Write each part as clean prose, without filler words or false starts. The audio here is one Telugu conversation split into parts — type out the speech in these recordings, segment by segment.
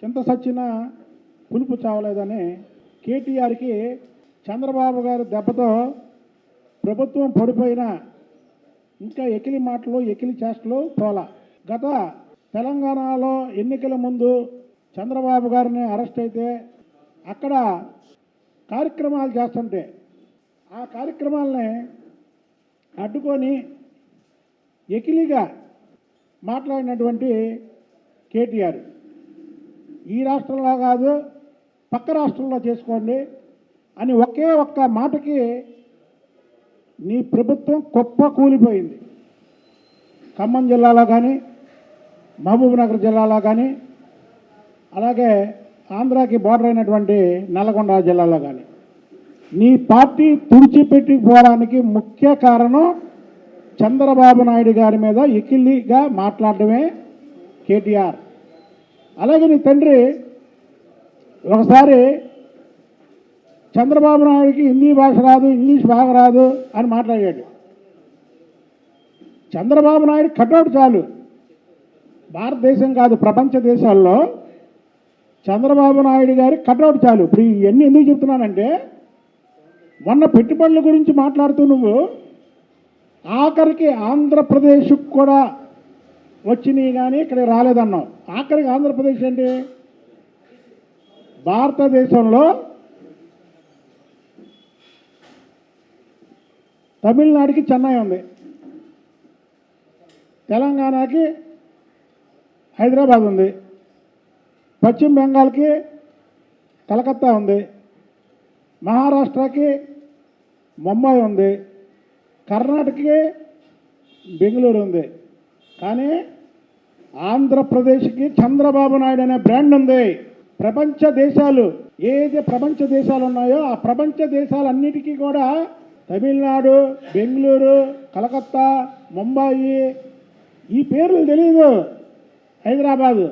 చింత సచ్చిన పులుపు చావలేదని కేటీఆర్కి చంద్రబాబు గారి దెబ్బతో ప్రభుత్వం పడిపోయినా ఇంకా ఎకిలి మాటలు ఎకిలి చేష్టలు పోలా. గత తెలంగాణలో ఎన్నికల ముందు చంద్రబాబు గారిని అరెస్ట్ అయితే అక్కడ కార్యక్రమాలు చేస్తుంటే ఆ కార్యక్రమాలని అడ్డుకొని ఎకిలిగా మాట్లాడినటువంటి కేటీఆర్ ఈ రాష్ట్రంలో కాదు పక్క రాష్ట్రంలో చేసుకోండి అని ఒకే ఒక్క మాటకి నీ ప్రభుత్వం గొప్ప కూలిపోయింది. ఖమ్మం జిల్లాలో కానీ మహబూబ్నగర్ జిల్లాలో కానీ అలాగే ఆంధ్రాకి బార్డర్ అయినటువంటి నల్గొండ జిల్లాలో కానీ నీ పార్టీ తుడిచిపెట్టిపోవడానికి ముఖ్య కారణం చంద్రబాబు నాయుడు గారి మీద ఎకిలిగా మాట్లాడటమే కేటీఆర్. అలాగే నీ తండ్రి ఒకసారి చంద్రబాబు నాయుడికి హిందీ భాష రాదు, ఇంగ్లీష్ బాగా రాదు అని మాట్లాడాడు. చంద్రబాబు నాయుడు కటౌట్ చాలు, భారతదేశం కాదు ప్రపంచ దేశాల్లో చంద్రబాబు నాయుడు గారి కటౌట్ చాలు. ఇప్పుడు ఇవన్నీ ఎందుకు చెప్తున్నానంటే మొన్న పెట్టుబడుల గురించి మాట్లాడుతూ నువ్వు ఆఖరికి ఆంధ్రప్రదేశ్కి కూడా వచ్చినాయి కానీ ఇక్కడ రాలేదన్నావు. ఆఖరికి ఆంధ్రప్రదేశ్ ఏంటి? భారతదేశంలో తమిళనాడుకి చెన్నై ఉంది, తెలంగాణకి హైదరాబాద్ ఉంది, పశ్చిమ బెంగాల్కి కలకత్తా ఉంది, మహారాష్ట్రకి ముంబై ఉంది, కర్ణాటకకి బెంగళూరు ఉంది. కానీ ఆంధ్రప్రదేశ్కి చంద్రబాబు నాయుడు అనే బ్రాండ్ ఉంది. ప్రపంచ దేశాలు ఏదైతే ప్రపంచ దేశాలు ఉన్నాయో ఆ ప్రపంచ దేశాలన్నిటికీ కూడా తమిళనాడు, బెంగళూరు, కలకత్తా, ముంబాయి ఈ పేర్లు తెలియదు. హైదరాబాదు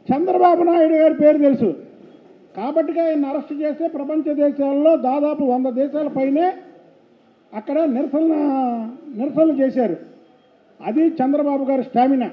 చంద్రబాబు నాయుడు గారి పేరు తెలుసు. కాబట్టి ఆయన అరెస్ట్ చేస్తే ప్రపంచ దేశాల్లో దాదాపు 100 దేశాల పైనే అక్కడ నిరసనలు చేశారు. అది చంద్రబాబు గారి స్టామినా.